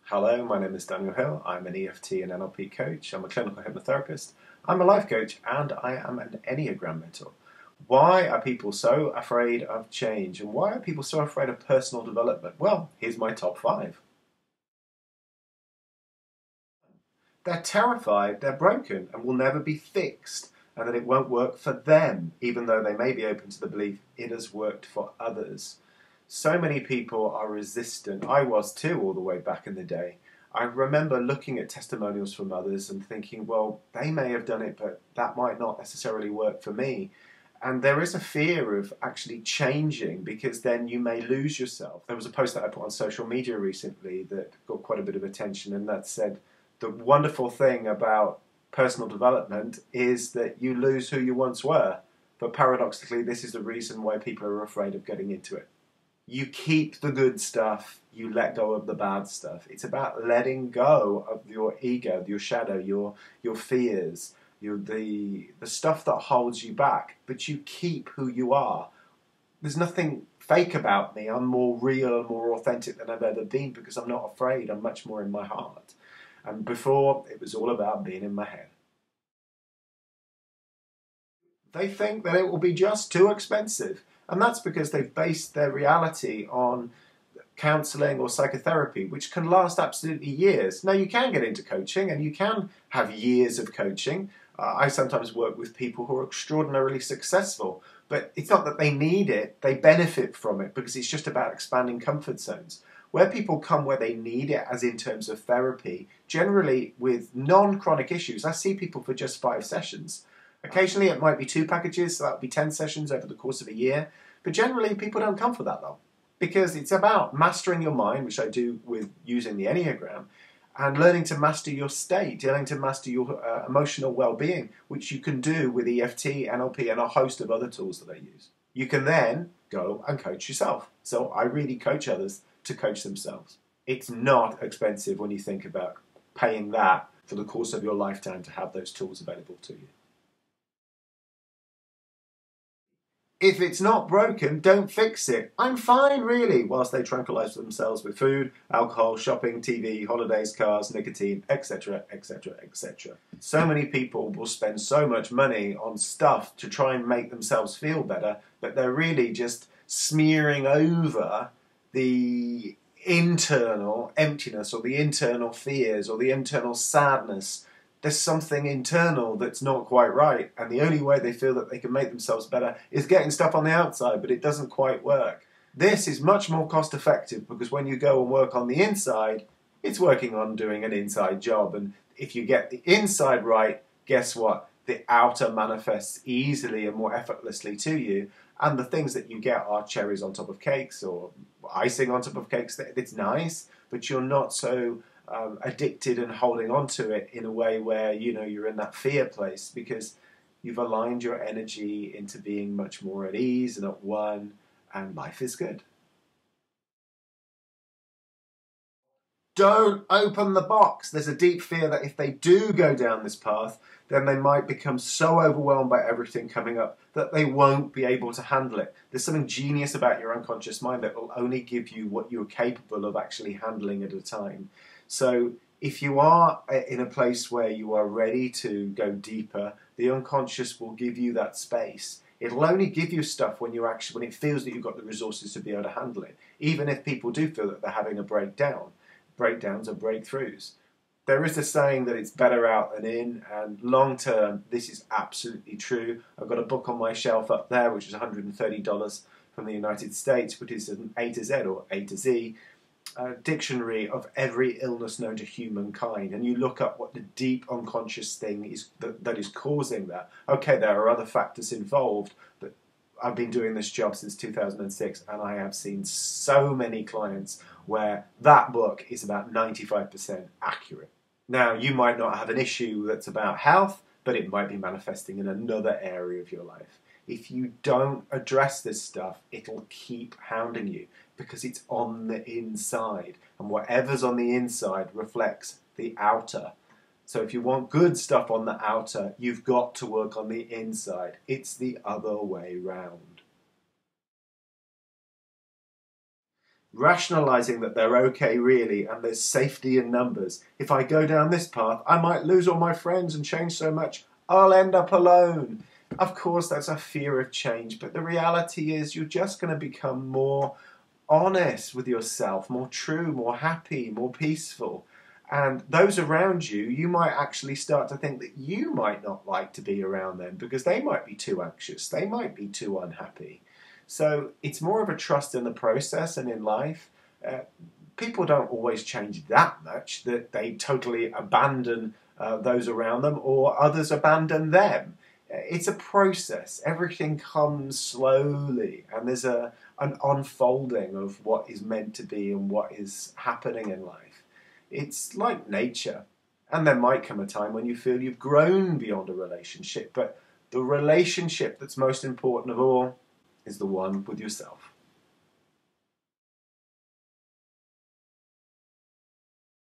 Hello, my name is Daniel Hill. I'm an EFT and NLP coach. I'm a clinical hypnotherapist. I'm a life coach and I am an Enneagram mentor. Why are people so afraid of change and why are people so afraid of personal development? Well, here's my top 5. They're terrified, they're broken and will never be fixed and that it won't work for them, even though they may be open to the belief it has worked for others. So many people are resistant. I was too all the way back in the day. I remember looking at testimonials from others and thinking, well, they may have done it, but that might not necessarily work for me. And there is a fear of actually changing because then you may lose yourself. There was a post that I put on social media recently that got quite a bit of attention, and that said, the wonderful thing about personal development is that you lose who you once were. But paradoxically, this is the reason why people are afraid of getting into it. You keep the good stuff, you let go of the bad stuff. It's about letting go of your ego, your shadow, your fears, the stuff that holds you back, but you keep who you are. There's nothing fake about me. I'm more real and more authentic than I've ever been because I'm not afraid. I'm much more in my heart. And before, it was all about being in my head. They think that it will be just too expensive. And that's because they've based their reality on counselling or psychotherapy, which can last absolutely years. Now, you can get into coaching and you can have years of coaching. I sometimes work with people who are extraordinarily successful, but it's not that they need it, they benefit from it because it's just about expanding comfort zones. Where people come where they need it, as in terms of therapy, generally with non-chronic issues, I see people for just 5 sessions. Occasionally it might be 2 packages, so that would be 10 sessions over the course of a year. But generally people don't come for that long. Because it's about mastering your mind, which I do with using the Enneagram, and learning to master your state, learning to master your emotional well-being, which you can do with EFT, NLP, and a host of other tools that I use. You can then go and coach yourself. So I really coach others to coach themselves. It's not expensive when you think about paying that for the course of your lifetime to have those tools available to you. If it's not broken, don't fix it. I'm fine, really, whilst they tranquilise themselves with food, alcohol, shopping, TV, holidays, cars, nicotine, etc., etc., etc. So many people will spend so much money on stuff to try and make themselves feel better, but they're really just smearing over the internal emptiness or the internal fears or the internal sadness. There's something internal that's not quite right, and the only way they feel that they can make themselves better is getting stuff on the outside, but it doesn't quite work. This is much more cost effective because when you go and work on the inside, it's working on doing an inside job, and if you get the inside right, guess what? The outer manifests easily and more effortlessly to you, and the things that you get are cherries on top of cakes or icing on top of cakes. It's nice, but you're not so addicted and holding on to it in a way where you're in that fear place because you've aligned your energy into being much more at ease and at one, and life is good. Don't open the box. There's a deep fear that if they do go down this path, then they might become so overwhelmed by everything coming up that they won't be able to handle it. There's something genius about your unconscious mind that will only give you what you're capable of actually handling at a time. So if you are in a place where you are ready to go deeper, the unconscious will give you that space. It'll only give you stuff when it feels that you've got the resources to be able to handle it, even if people do feel that they're having a breakdown. Breakdowns are breakthroughs. There is a saying that it's better out than in, and long term, this is absolutely true. I've got a book on my shelf up there, which is $130 from the United States, which is an A to Z or A to Z dictionary of every illness known to humankind, and you look up what the deep unconscious thing is that is causing that. Okay, there are other factors involved, but I've been doing this job since 2006 and I have seen so many clients where that book is about 95% accurate. Now, you might not have an issue that's about health, but it might be manifesting in another area of your life. If you don't address this stuff, it'll keep hounding you because it's on the inside, and whatever's on the inside reflects the outer. So if you want good stuff on the outer, you've got to work on the inside. It's the other way round. rationalizing that they're okay really and there's safety in numbers. If I go down this path, I might lose all my friends and change so much, I'll end up alone. Of course, that's a fear of change, but the reality is you're just going to become more honest with yourself, more true, more happy, more peaceful. And those around you, you might actually start to think that you might not like to be around them because they might be too anxious, they might be too unhappy. So it's more of a trust in the process and in life. People don't always change that much that they totally abandon those around them or others abandon them. It's a process. Everything comes slowly and there's an unfolding of what is meant to be and what is happening in life. It's like nature. And there might come a time when you feel you've grown beyond a relationship, but the relationship that's most important of all is the one with yourself.